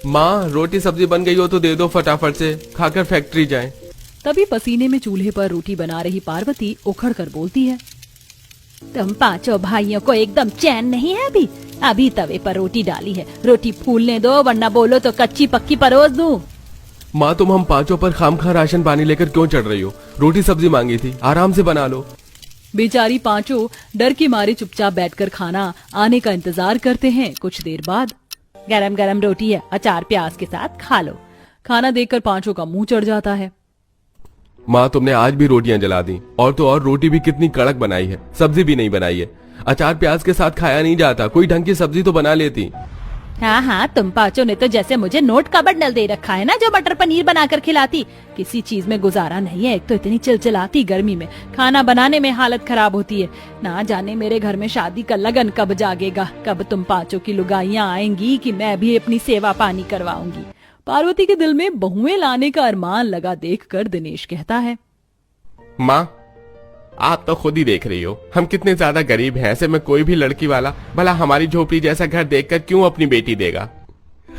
माँ रोटी सब्जी बन गई हो तो दे दो फटाफट से, खाकर फैक्ट्री जाएं। तभी पसीने में चूल्हे पर रोटी बना रही पार्वती उखड़ कर बोलती है, तुम पांचों भाइयों को एकदम चैन नहीं है अभी? अभी तवे पर रोटी डाली है, रोटी फूलने दो वरना बोलो तो कच्ची पक्की परोस दूं। माँ तुम हम पांचों पर खामखा राशन पानी लेकर क्यों चढ़ रही हो? रोटी सब्जी मांगी थी, आराम से बना लो। बेचारी पांचों डर के मारे चुपचाप बैठकर खाना आने का इंतजार करते हैं। कुछ देर बाद, गरम गरम रोटी है, अचार प्याज के साथ खा लो। खाना देखकर पांचों का मुंह चढ़ जाता है। माँ तुमने आज भी रोटियां जला दी, और तो और रोटी भी कितनी कड़क बनाई है, सब्जी भी नहीं बनाई है। अचार प्याज के साथ खाया नहीं जाता, कोई ढंग की सब्जी तो बना लेती। हाँ हाँ, तुम पांचों ने तो जैसे मुझे नोट का बंडल दे रखा है ना, जो मटर पनीर बनाकर खिलाती। किसी चीज में गुजारा नहीं है, एक तो इतनी चिलचिलाती गर्मी में खाना बनाने में हालत खराब होती है। ना जाने मेरे घर में शादी का लगन कब जागेगा, कब तुम पांचों की लुगाइयाँ आएंगी कि मैं भी अपनी सेवा पानी करवाऊंगी। पार्वती के दिल में बहुएं लाने का अरमान लगा देखकर दिनेश कहता है, माँ आप तो खुद ही देख रही हो हम कितने ज्यादा गरीब हैं, ऐसे में कोई भी लड़की वाला भला हमारी झोपड़ी जैसा घर देखकर क्यों अपनी बेटी देगा?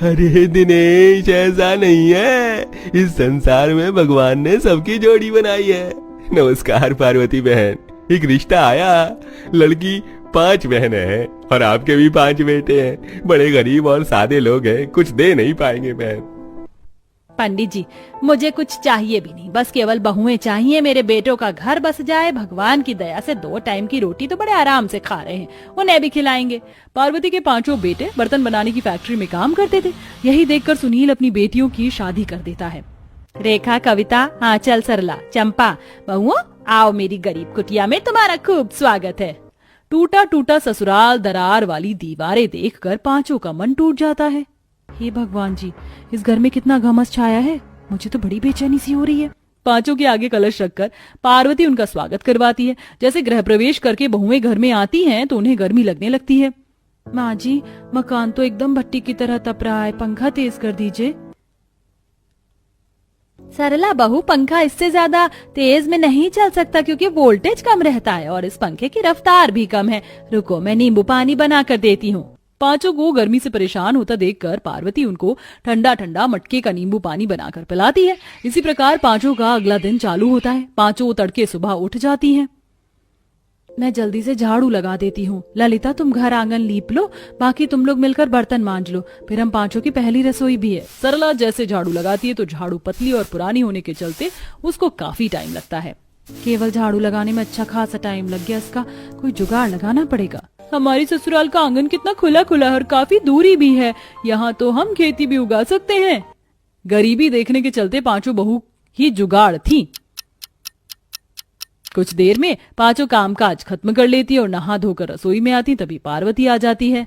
अरे दिनेश ऐसा नहीं है, इस संसार में भगवान ने सबकी जोड़ी बनाई है। नमस्कार पार्वती बहन, एक रिश्ता आया, लड़की 5 बहनें हैं और आपके भी 5 बेटे हैं। बड़े गरीब और सादे लोग हैं, कुछ दे नहीं पाएंगे बहन। पंडित जी मुझे कुछ चाहिए भी नहीं, बस केवल बहुएं चाहिए। मेरे बेटों का घर बस जाए, भगवान की दया से 2 टाइम की रोटी तो बड़े आराम से खा रहे हैं, उन्हें भी खिलाएंगे। पार्वती के 5 बेटे बर्तन बनाने की फैक्ट्री में काम करते थे। यही देखकर सुनील अपनी बेटियों की शादी कर देता है। रेखा, कविता, आंचल, सरला, चंपा, बहुओं आओ मेरी गरीब कुटिया में, तुम्हारा खूब स्वागत है। टूटा टूटा ससुराल, दरार वाली दीवारें देखकर 5 का मन टूट जाता है। हे भगवान जी, इस घर में कितना घमस छाया है, मुझे तो बड़ी बेचैनी सी हो रही है। 5 के आगे कलश रखकर पार्वती उनका स्वागत करवाती है। जैसे गृह प्रवेश करके बहुएं घर में आती हैं तो उन्हें गर्मी लगने लगती है। माँ जी, मकान तो एकदम भट्टी की तरह तप रहा है, पंखा तेज कर दीजिए। सरला बहू, पंखा इससे ज्यादा तेज में नहीं चल सकता क्योंकि वोल्टेज कम रहता है और इस पंखे की रफ्तार भी कम है। रुको मैं नींबू पानी बना कर देती हूँ। 5 को गर्मी से परेशान होता देखकर पार्वती उनको ठंडा ठंडा मटके का नींबू पानी बनाकर पिलाती है। इसी प्रकार 5 का अगला दिन चालू होता है। 5 तड़के सुबह उठ जाती हैं। मैं जल्दी से झाड़ू लगा देती हूँ। ललिता तुम घर आंगन लीप लो, बाकी तुम लोग मिलकर बर्तन मांज लो, फिर हम 5 की पहली रसोई भी है। सरला जैसे झाड़ू लगाती है तो झाड़ू पतली और पुरानी होने के चलते उसको काफी टाइम लगता है। केवल झाड़ू लगाने में अच्छा खासा टाइम लग गया, इसका कोई जुगाड़ लगाना पड़ेगा। हमारी ससुराल का आंगन कितना खुला खुला है और काफी दूरी भी है, यहाँ तो हम खेती भी उगा सकते हैं। गरीबी देखने के चलते 5 बहू ही जुगाड़ थी। कुछ देर में 5 कामकाज खत्म कर लेती और नहा धोकर रसोई में आती, तभी पार्वती आ जाती है।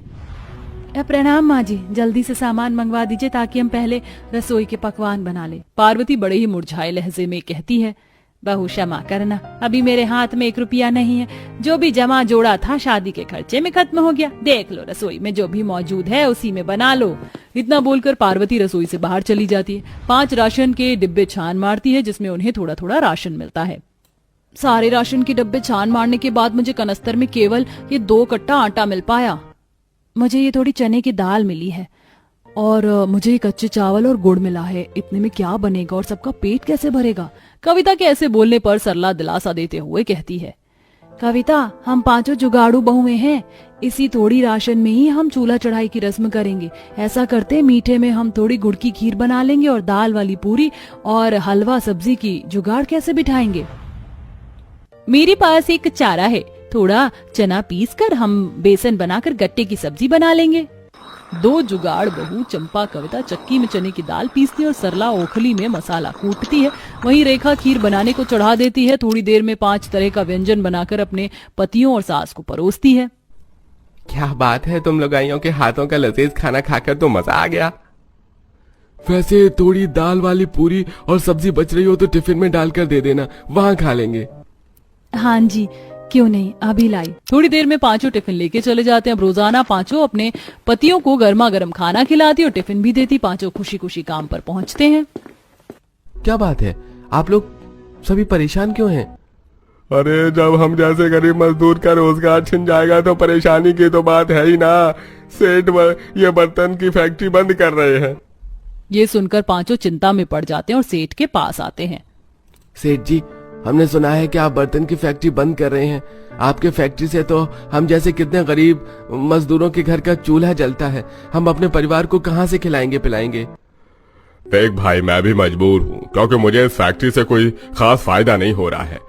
प्रणाम माँ जी, जल्दी से सामान मंगवा दीजिए ताकि हम पहले रसोई के पकवान बना ले। पार्वती बड़े ही मुरझाए लहजे में कहती है, बहू क्षमा करना, अभी मेरे हाथ में 1 रुपया नहीं है, जो भी जमा जोड़ा था शादी के खर्चे में खत्म हो गया। देख लो रसोई में जो भी मौजूद है उसी में बना लो। इतना बोलकर पार्वती रसोई से बाहर चली जाती है। 5 राशन के डिब्बे छान मारती है जिसमें उन्हें थोड़ा थोड़ा राशन मिलता है। सारे राशन के डब्बे छान मारने के बाद मुझे कनस्तर में केवल ये 2 कट्टा आटा मिल पाया। मुझे ये थोड़ी चने की दाल मिली है और मुझे कच्चे चावल और गुड़ मिला है। इतने में क्या बनेगा और सबका पेट कैसे भरेगा? कविता के ऐसे बोलने पर सरला दिलासा देते हुए कहती है, कविता हम 5 जुगाड़ू बहुएं हैं, इसी थोड़ी राशन में ही हम चूल्हा चढ़ाई की रस्म करेंगे। ऐसा करते मीठे में हम थोड़ी गुड़ की खीर बना लेंगे और दाल वाली पूरी और हलवा सब्जी की जुगाड़ कैसे बिठाएंगे? मेरे पास एक चारा है, थोड़ा चना पीस कर हम बेसन बनाकर गट्टे की सब्जी बना लेंगे। 2 जुगाड़ बहू चंपा कविता चक्की में चने की दाल पीसती है और सरला ओखली में मसाला कूटती है। वहीं रेखा खीर बनाने को चढ़ा देती है। थोड़ी देर में 5 तरह का व्यंजन बनाकर अपने पतियों और सास को परोसती है। क्या बात है, तुम लुगाइयों के हाथों का लजीज खाना खाकर तो मजा आ गया। वैसे थोड़ी दाल वाली पूरी और सब्जी बच रही हो तो टिफिन में डालकर दे देना, वहाँ खा लेंगे। हाँ जी, क्यों नहीं, अभी लाई। थोड़ी देर में 5 टिफिन लेके चले जाते हैं। अब रोजाना 5 अपने पतियों को गर्मा गर्म खाना खिलाती और टिफिन भी देती। 5 खुशी खुशी काम पर पहुंचते हैं। क्या बात है, आप लोग सभी परेशान क्यों हैं? अरे जब हम जैसे गरीब मजदूर का रोजगार छिन जाएगा तो परेशानी की तो बात है ही ना। सेठ ये बर्तन की फैक्ट्री बंद कर रहे हैं। ये सुनकर पांचों चिंता में पड़ जाते हैं और सेठ के पास आते हैं। सेठ जी, हमने सुना है कि आप बर्तन की फैक्ट्री बंद कर रहे हैं। आपके फैक्ट्री से तो हम जैसे कितने गरीब मजदूरों के घर का चूल्हा जलता है। हम अपने परिवार को कहाँ से खिलाएंगे पिलाएंगे? देख भाई, मैं भी मजबूर हूँ क्योंकि मुझे इस फैक्ट्री से कोई खास फायदा नहीं हो रहा है।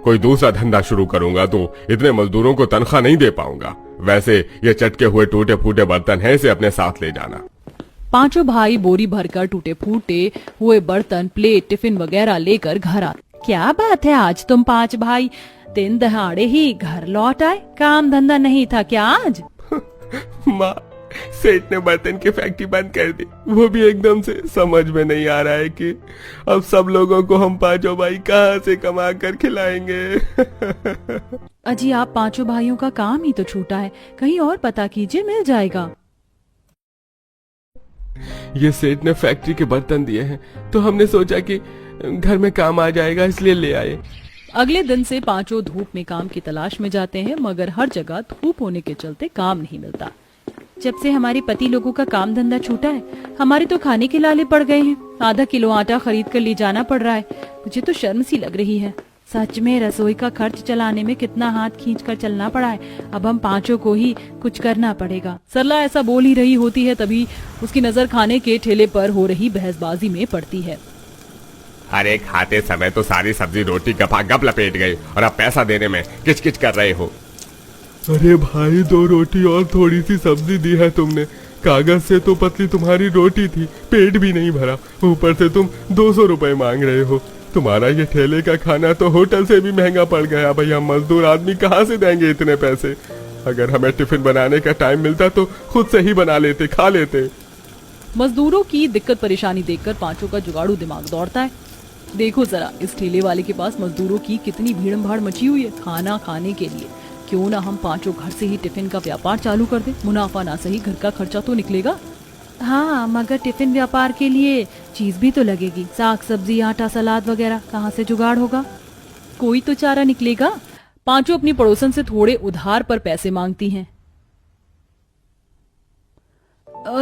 कोई दूसरा धंधा शुरू करूंगा तो इतने मजदूरों को तनख्वाह नहीं दे पाऊंगा। वैसे ये चटके हुए टूटे फूटे बर्तन हैं, इसे अपने साथ ले जाना। पांचों भाई बोरी भरकर टूटे फूटे हुए बर्तन, प्लेट, टिफिन वगैरह लेकर घर आते। क्या बात है, आज तुम 5 भाई दिन दहाड़े ही घर लौट आए? काम धंधा नहीं था क्या आज? माँ, सेठ ने बर्तन की फैक्ट्री बंद कर दी, वो भी एकदम से। समझ में नहीं आ रहा है कि अब सब लोगों को हम 5 भाई कहाँ से कमा कर खिलाएंगे। अजी, आप 5 भाइयों का काम ही तो छूटा है, कहीं और पता कीजिए, मिल जाएगा। ये सेठ ने फैक्ट्री के बर्तन दिए हैं तो हमने सोचा कि घर में काम आ जाएगा, इसलिए ले आए। अगले दिन से पांचों धूप में काम की तलाश में जाते हैं, मगर हर जगह धूप होने के चलते काम नहीं मिलता। जब से हमारे पति लोगों का काम धंधा छूटा है, हमारे तो खाने के लाले पड़ गए हैं। आधा किलो आटा खरीद कर ले जाना पड़ रहा है। मुझे तो शर्म सी लग रही है। सच में रसोई का खर्च चलाने में कितना हाथ खींच कर चलना पड़ा है। अब हम 5 को ही कुछ करना पड़ेगा। सरला ऐसा बोल ही रही होती है, तभी उसकी नजर खाने के ठेले पर हो रही बहसबाजी में पड़ती है। अरे खाते समय तो सारी सब्जी रोटी गपागप लपेट गई और अब पैसा देने में किचकिच कर रहे हो। अरे भाई, 2 रोटी और थोड़ी सी सब्जी दी है तुमने। कागज से तो पतली तुम्हारी रोटी थी, पेट भी नहीं भरा, ऊपर से तुम 200 रुपए मांग रहे हो। तुम्हारा ये ठेले का खाना तो होटल से भी महंगा पड़ गया। भाई, हम मजदूर आदमी कहाँ से देंगे इतने पैसे? अगर हमें टिफिन बनाने का टाइम मिलता तो खुद से ही बना लेते, खा लेते। मजदूरों की दिक्कत परेशानी देखकर पांचों का जुगाड़ू दिमाग दौड़ता है। देखो जरा, इस ठेले वाले के पास मजदूरों की कितनी भीड़ भाड़ मची हुई है खाना खाने के लिए। क्यों ना हम 5 घर से ही टिफिन का व्यापार चालू कर दे। मुनाफा ना सही, घर का खर्चा तो निकलेगा। हाँ, मगर टिफिन व्यापार के लिए चीज भी तो लगेगी। साग सब्जी, आटा, सलाद वगैरह कहाँ से जुगाड़ होगा? कोई तो चारा निकलेगा। 5 अपनी पड़ोसन से थोड़े उधार पर पैसे मांगती हैं।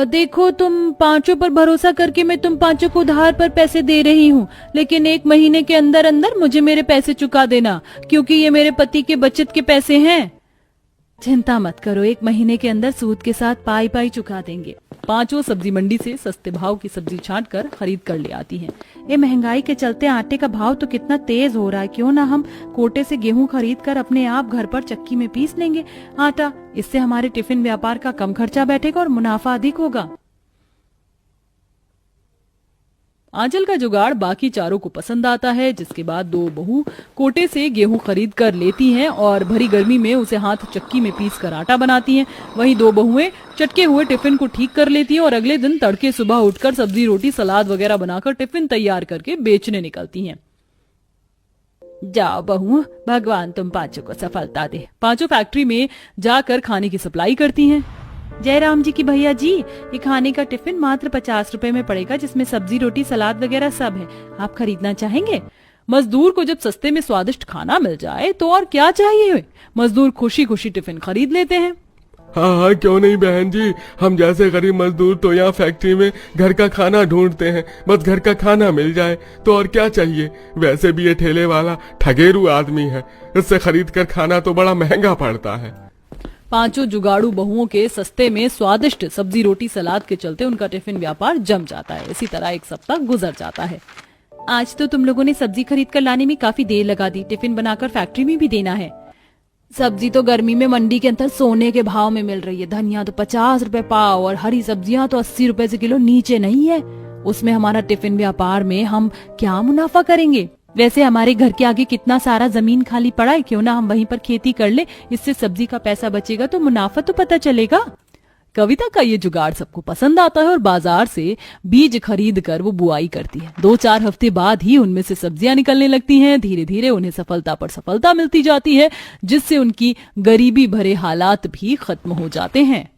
देखो, तुम 5 पर भरोसा करके मैं तुम 5 को उधार पर पैसे दे रही हूँ, लेकिन 1 महीने के अंदर अंदर मुझे मेरे पैसे चुका देना, क्योंकि ये मेरे पति के बचत के पैसे हैं। चिंता मत करो, 1 महीने के अंदर सूद के साथ पाई पाई चुका देंगे। 5 सब्जी मंडी से सस्ते भाव की सब्जी छांट कर खरीद कर ले आती हैं। ये महंगाई के चलते आटे का भाव तो कितना तेज हो रहा है। क्यों ना हम कोटे से गेहूं खरीद कर अपने आप घर पर चक्की में पीस लेंगे आटा। इससे हमारे टिफिन व्यापार का कम खर्चा बैठेगा और मुनाफा अधिक होगा। आंचल का जुगाड़ बाकी चारों को पसंद आता है, जिसके बाद 2 बहू कोटे से गेहूं खरीद कर लेती हैं और भरी गर्मी में उसे हाथ चक्की में पीस कर आटा बनाती हैं। वहीं 2 बहुएं चटके हुए टिफिन को ठीक कर लेती हैं और अगले दिन तड़के सुबह उठकर सब्जी, रोटी, सलाद वगैरह बनाकर टिफिन तैयार करके बेचने निकलती हैं। जाओ बहू, भगवान तुम 5 को सफलता दे। 5 फैक्ट्री में जाकर खाने की सप्लाई करती हैं। जयराम जी की भैया जी, ये खाने का टिफिन मात्र 50 रुपए में पड़ेगा, जिसमें सब्जी, रोटी, सलाद वगैरह सब है। आप खरीदना चाहेंगे? मजदूर को जब सस्ते में स्वादिष्ट खाना मिल जाए तो और क्या चाहिए। मजदूर खुशी खुशी टिफिन खरीद लेते हैं। हाँ हाँ, क्यों नहीं बहन जी। हम जैसे गरीब मजदूर तो यहाँ फैक्ट्री में घर का खाना ढूंढते हैं। बस घर का खाना मिल जाए तो और क्या चाहिए। वैसे भी ये ठेले वाला ठगेरू आदमी है, इससे खरीद कर खाना तो बड़ा महंगा पड़ता है। 5 जुगाड़ू बहुओं के सस्ते में स्वादिष्ट सब्जी, रोटी, सलाद के चलते उनका टिफिन व्यापार जम जाता है। इसी तरह 1 सप्ताह गुजर जाता है। आज तो तुम लोगों ने सब्जी खरीद कर लाने में काफी देर लगा दी। टिफिन बनाकर फैक्ट्री में भी देना है। सब्जी तो गर्मी में मंडी के अंदर सोने के भाव में मिल रही है। धनिया तो 50 रुपए पाव और हरी सब्जियां तो 80 रुपए से किलो नीचे नहीं है। उसमें हमारा टिफिन व्यापार में हम क्या मुनाफा करेंगे। वैसे हमारे घर के आगे कितना सारा जमीन खाली पड़ा है, क्यों ना हम वहीं पर खेती कर ले। इससे सब्जी का पैसा बचेगा तो मुनाफा तो पता चलेगा। कविता का ये जुगाड़ सबको पसंद आता है और बाजार से बीज खरीद कर वो बुआई करती है। 2-4 हफ्ते बाद ही उनमें से सब्जियां निकलने लगती हैं। धीरे धीरे उन्हें सफलता पर सफलता मिलती जाती है, जिससे उनकी गरीबी भरे हालात भी खत्म हो जाते हैं।